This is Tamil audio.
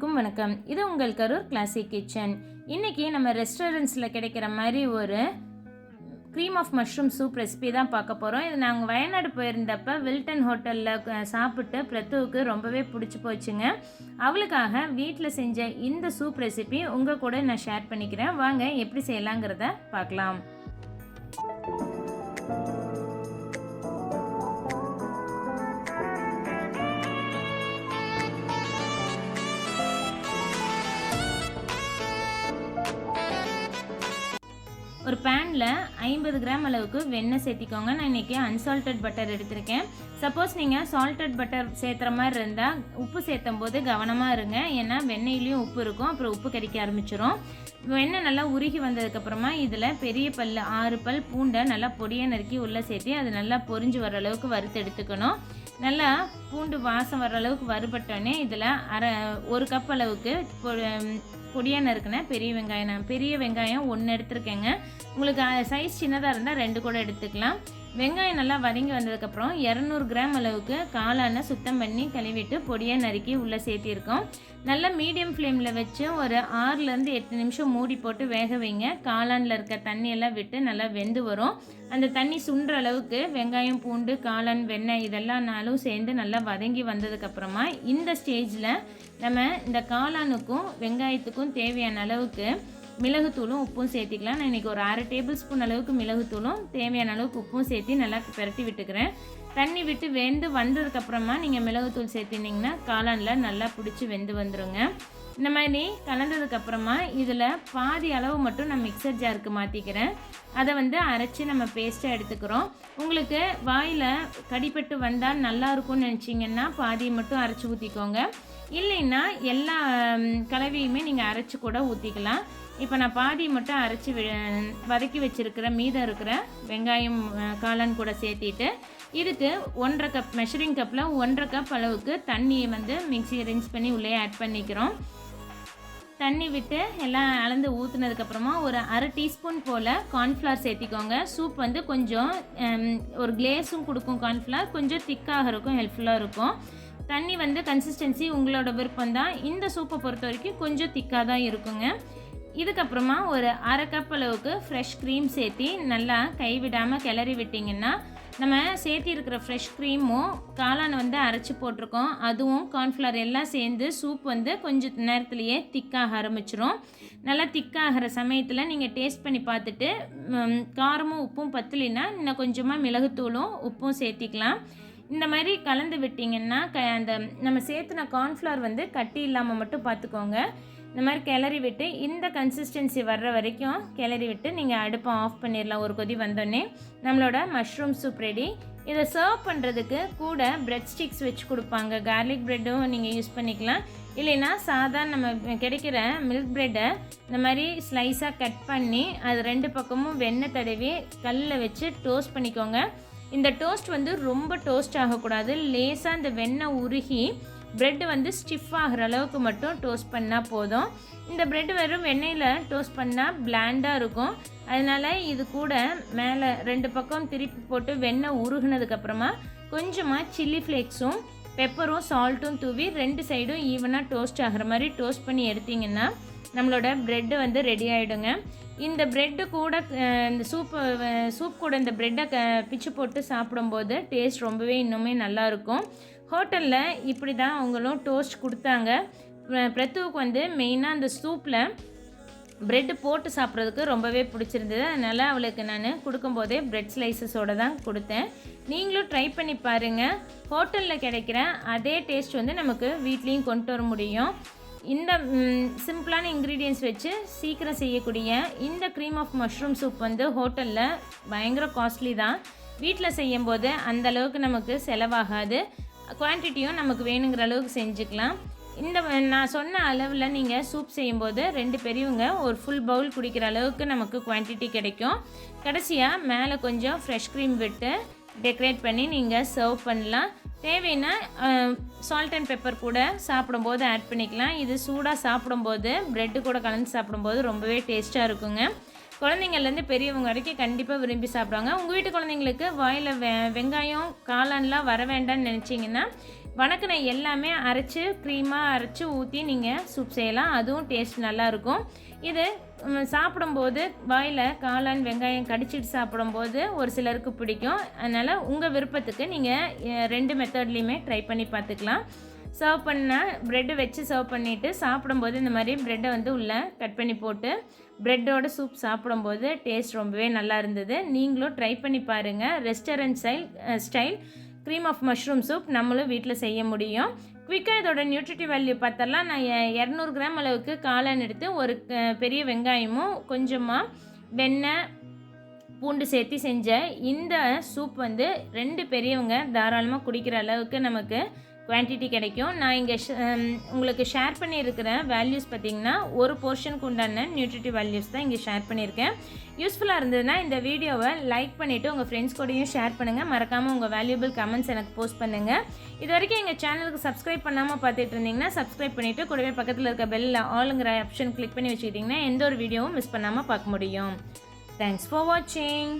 அனைவருக்கும் வணக்கம். இது உங்கள் கரூர் கிளாசிக் கிச்சன். இன்றைக்கி நம்ம ரெஸ்டாரண்ட்ஸில் கிடைக்கிற மாதிரி ஒரு cream of mushroom soup recipe தான் பார்க்க போகிறோம். இது நாங்கள் வயநாடு போயிருந்தப்போ வில்டன் ஹோட்டலில் சாப்பிட்டு பிரத்துவுக்கு ரொம்பவே பிடிச்சி போச்சுங்க. அவளுக்காக வீட்டில் செஞ்ச இந்த சூப் ரெசிபி உங்கள் கூட நான் ஷேர் பண்ணிக்கிறேன். வாங்க எப்படி செய்யலாங்கிறத பார்க்கலாம். ஒரு பேனில் 50 கிராம் அளவுக்கு வெண்ணெய் சேர்த்திக்கோங்க. நான் இன்றைக்கி அன்சால்டட் பட்டர் எடுத்திருக்கேன். சப்போஸ் நீங்கள் சால்டட் பட்டர் சேர்த்துற மாதிரி இருந்தால் உப்பு சேர்த்தும் போது கவனமாக இருங்க. ஏன்னா வெண்ணெயிலையும் உப்பு இருக்கும், அப்புறம் உப்பு கறிக்க ஆரம்பிச்சிடும். வெண்ணெய் நல்லா உருகி வந்ததுக்கப்புறமா இதில் பெரிய 6 பல் பூண்டை நல்லா பொடியாக நறுக்கி உள்ளே சேர்த்து அது நல்லா பொரிஞ்சு வர அளவுக்கு வறுத்து எடுத்துக்கணும். நல்லா பூண்டு வாசம் வர அளவுக்கு வறுபட்டோன்னே இதில் 1 கப் அளவுக்கு பொடியாக நறுக்குன பெரிய வெங்காயம் 1 எடுத்துருக்கேங்க. உங்களுக்கு சைஸ் சின்னதாக இருந்தால் 2 கூட எடுத்துக்கலாம். வெங்காயம் நல்லா வதங்கி வந்ததுக்கப்புறம் 200 கிராம் அளவுக்கு காளானை சுத்தம் பண்ணி கழுவிட்டு பொடியாக நறுக்கி உள்ளே சேர்த்திருக்கோம். நல்லா மீடியம் ஃப்ளேமில் வச்சு ஒரு 6லேருந்து 8 நிமிஷம் மூடி போட்டு வேக வைங்க. காளானில் இருக்க தண்ணியெல்லாம் விட்டு நல்லா வெந்து வரும். அந்த தண்ணி சுண்டுற அளவுக்கு வெங்காயம், பூண்டு, காளான், வெண்ணெய் இதெல்லாம் நாளும் சேர்ந்து நல்லா வதங்கி வந்ததுக்கப்புறமா இந்த ஸ்டேஜில் நம்ம இந்த காளானுக்கும் வெங்காயத்துக்கும் தேவையான அளவுக்கு மிளகுத்தூளும் உப்பும் சேர்த்திக்கலாம். நான் இன்றைக்கி ஒரு 1/2 டேபிள் ஸ்பூன் அளவுக்கு மிளகுத்தூளும் தேவையான அளவுக்கு உப்பும் சேர்த்து நல்லா பெரட்டி விட்டுக்கிறேன். தண்ணி விட்டு வெந்து வந்ததுக்கப்புறமா நீங்கள் மிளகுத்தூள் சேர்த்தினீங்கன்னா காளானில் நல்லா பிடிச்சி வெந்து வந்துடுங்க. இந்த மாதிரி கலந்ததுக்கப்புறமா இதில் பாதி அளவு மட்டும் நான் மிக்சர் ஜாருக்கு மாற்றிக்கிறேன். அதை அரைச்சி நம்ம பேஸ்ட்டாக எடுத்துக்கிறோம். உங்களுக்கு வாயில் கடிப்பட்டு வந்தால் நல்லாயிருக்கும்னு நினச்சிங்கன்னா பாதியை மட்டும் அரைச்சி ஊற்றிக்கோங்க. இல்லைன்னா எல்லா கலவையுமே நீங்கள் அரைச்சி கூட ஊற்றிக்கலாம். இப்போ நான் பாதியை மட்டும் அரைச்சி வதக்கி வச்சுருக்கிற மீதம் இருக்கிற வெங்காயம், காளான் கூட சேர்த்திட்டு இதுக்கு 1/2 கப் மெஷரிங் கப்பில் 1/2 கப் அளவுக்கு தண்ணியை மிக்ஸியை ரின்ஸ் பண்ணி உள்ளே ஆட் பண்ணிக்கிறோம். தண்ணி விட்டு எல்லாம் அளந்து ஊற்றுனதுக்கப்புறமா ஒரு 1/2 டீஸ்பூன் போல் கார்ன்ஃப்ளவர் சேர்த்திக்கோங்க. சூப் கொஞ்சம் ஒரு கிளேஸும் கொடுக்கும். கார்ன்ஃப்ளவர் கொஞ்சம் திக்காக இருக்கும், ஹெல்ப்ஃபுல்லாக இருக்கும். தண்ணி கன்சிஸ்டன்சி உங்களோட விருப்பம் தான். இந்த சூப்பை பொறுத்த வரைக்கும் கொஞ்சம் திக்காக தான் இருக்குங்க. இதுக்கப்புறமா ஒரு 1/2 கப் அளவுக்கு ஃப்ரெஷ் க்ரீம் சேர்த்தி நல்லா கைவிடாமல் கிளறி விட்டிங்கன்னா நம்ம சேர்த்தி இருக்கிற ஃப்ரெஷ் க்ரீமும் காளான் அரைச்சி போட்டிருக்கோம், அதுவும் கார்ன்ஃப்ளவர் எல்லாம் சேர்ந்து சூப் கொஞ்சம் நேரத்துலையே திக்காக ஆரம்பிச்சிரும். நல்லா திக்காகிற சமயத்தில் நீங்கள் டேஸ்ட் பண்ணி பார்த்துட்டு காரமும் உப்பும் பத்தலைன்னா இன்னும் கொஞ்சமாக மிளகுத்தூளும் உப்பும் சேர்த்திக்கலாம். இந்த மாதிரி கலந்து விட்டிங்கன்னா அந்த நம்ம சேர்த்துன கார்ன்ஃப்ளவர் கட்டி இல்லாமல் மட்டும் பார்த்துக்கோங்க. இந்த மாதிரி கிளறி விட்டு இந்த கன்சிஸ்டன்சி வர்ற வரைக்கும் கிளறி விட்டு நீங்கள் அடுப்பை ஆஃப் பண்ணிடலாம். ஒரு கொதி வந்தோடனே நம்மளோட மஷ்ரூம் சூப் ரெடி. இதை சர்வ் பண்ணுறதுக்கு கூட பிரெட் ஸ்டிக்ஸ் வச்சு கொடுப்பாங்க. கார்லிக் ப்ரெட்டும் நீங்கள் யூஸ் பண்ணிக்கலாம். இல்லைன்னா சாதாரண நம்ம கிடைக்கிற மில்க் ப்ரெட்டை இந்த மாதிரி ஸ்லைஸாக கட் பண்ணி அது 2 பக்கமும் வெண்ணெய் தடவி கல்லில் வச்சு டோஸ்ட் பண்ணிக்கோங்க. இந்த டோஸ்ட் ரொம்ப டோஸ்ட் ஆகக்கூடாது. லேசாக இந்த வெண்ணெய் உருகி ப்ரெட்டு ஸ்டிஃப் ஆகிற அளவுக்கு மட்டும் டோஸ்ட் பண்ணால் போதும். இந்த ப்ரெட்டு வெறும் வெண்ணெயில் டோஸ்ட் பண்ணால் பிளாண்டாக இருக்கும். அதனால் இது கூட மேலே 2 பக்கம் திருப்பி போட்டு வெண்ணெய் உருகுனதுக்கப்புறமா கொஞ்சமாக சில்லி ஃப்ளேக்ஸும் பெப்பரும் சால்ட்டும் தூவி 2 சைடும் ஈவனாக டோஸ்ட் ஆகிற மாதிரி டோஸ்ட் பண்ணி எடுத்திங்கன்னா நம்மளோட ப்ரெட்டு ரெடி ஆகிடுங்க. இந்த ப்ரெட்டு கூட இந்த சூப் கூட இந்த ப்ரெட்டை பிச்சு போட்டு சாப்பிடும்போது டேஸ்ட் ரொம்பவே இன்னுமே நல்லாயிருக்கும். ஹோட்டலில் இப்படி தான் அவங்களும் டோஸ்ட் கொடுத்தாங்க. பிரத்துவுக்கு மெயினாக அந்த சூப்பில் ப்ரெட்டு போட்டு சாப்பிட்றதுக்கு ரொம்பவே பிடிச்சிருந்தது. அதனால் அவளுக்கு நான் கொடுக்கும்போதே ப்ரெட் ஸ்லைசஸோடு தான் கொடுத்தேன். நீங்களும் ட்ரை பண்ணி பாருங்கள். ஹோட்டலில் கிடைக்கிற அதே டேஸ்ட் நமக்கு வீட்லேயும் கொண்டு வர முடியும். இந்த சிம்பிளான இன்க்ரீடியன்ஸ் வச்சு சீக்கிரம் செய்யக்கூடிய இந்த க்ரீம் ஆஃப் மஷ்ரூம் சூப் ஹோட்டலில் பயங்கர காஸ்ட்லி தான். வீட்டில் செய்யும்போது அந்தளவுக்கு நமக்கு செலவாகாது. குவான்டிட்டியும் நமக்கு வேணுங்கிற அளவுக்கு செஞ்சுக்கலாம். இந்த நான் சொன்ன அளவில் நீங்கள் சூப் செய்யும்போது 2 பெரியவங்க ஒரு ஃபுல் பவுல் குடிக்கிற அளவுக்கு நமக்கு குவான்டிட்டி கிடைக்கும். கடைசியாக மேலே கொஞ்சம் ஃப்ரெஷ் க்ரீம் விட்டு டெக்கரேட் பண்ணி நீங்கள் சர்வ் பண்ணலாம். தேவைன்னா சால்ட் அண்ட் பெப்பர் கூட சாப்பிடும்போது ஆட் பண்ணிக்கலாம். இது சூடாக சாப்பிடும்போது ப்ரெட்டு கூட கலந்து சாப்பிடும்போது ரொம்பவே டேஸ்ட்டாக இருக்குங்க. குழந்தைங்கள்லேருந்து பெரியவங்க வரைக்கும் கண்டிப்பாக விரும்பி சாப்பிடுவாங்க. உங்கள் வீட்டு குழந்தைங்களுக்கு வாயில் வெங்காயம், காளான்லாம் வர வேண்டாம்னு நினச்சிங்கன்னா வணக்கின எல்லாமே அரைச்சி க்ரீமாக அரைச்சி ஊற்றி நீங்கள் சூப் செய்யலாம். அதுவும் டேஸ்ட் நல்லாயிருக்கும். இது சாப்பிடும்போது வாயில் காளான் வெங்காயம் கடிச்சிட்டு சாப்பிடும்போது ஒரு சிலருக்கு பிடிக்கும். அதனால் உங்கள் விருப்பத்துக்கு நீங்கள் 2 மெத்தட்லேயுமே ட்ரை பண்ணி பார்த்துக்கலாம். சர்வ் பண்ணால் ப்ரெட்டு வச்சு சர்வ் பண்ணிவிட்டு சாப்பிடும்போது இந்த மாதிரி ப்ரெட்டை வந்து உள்ளே கட் பண்ணி போட்டு ப்ரெட்டோட சூப் சாப்பிடும்போது டேஸ்ட் ரொம்பவே நல்லா இருந்தது. நீங்களும் ட்ரை பண்ணி பாருங்கள். Restaurant style cream of mushroom soup நம்மளும் வீட்டில் செய்ய முடியும். குவிக்காக இதோட நியூட்ரிட்டிவ் வேல்யூ பார்த்தரலாம். நான் 200 கிராம் அளவுக்கு காளான் எடுத்து ஒரு பெரிய வெங்காயமும் கொஞ்சமாக வெண்ணெய் பூண்டு சேர்த்து செஞ்ச இந்த சூப் வந்து 2 பெரியவங்க தாராளமாக குடிக்கிற அளவுக்கு நமக்கு குவான்டிட்டி கிடைக்கும். நான் இங்கே உங்களுக்கு ஷேர் பண்ணியிருக்கிற வேல்யூஸ் பார்த்திங்கன்னா ஒரு போர்ஷனுக்கு உண்டான நியூட்ரிட்டிவ் வேல்யூஸ் தான் இங்கே ஷேர் பண்ணியிருக்கேன். யூஸ்ஃபுல்லாக இருந்ததுன்னா இந்த வீடியோவை லைக் பண்ணிவிட்டு உங்கள் ஃப்ரெண்ட்ஸ் கூடயும் ஷேர் பண்ணுங்கள். மறக்காமல் உங்கள் வேல்யூபிள் கமெண்ட்ஸ் எனக்கு போஸ்ட் பண்ணுங்கள். இது வரைக்கும் எங்கள் சேனலுக்கு சப்ஸ்கிரைப் பண்ணாமல் பார்த்துட்டு இருந்தீங்கன்னா சப்ஸ்கிரைப் பண்ணிவிட்டு கூடவே பக்கத்தில் இருக்க பெல்லில் ஆளுங்கிற ஆப்ஷன் கிளிக் பண்ணி வச்சுக்கிட்டிங்கன்னா எந்த ஒரு வீடியோவும் மிஸ் பண்ணாமல் பார்க்க முடியும். தேங்க்ஸ் ஃபார் வாட்சிங்.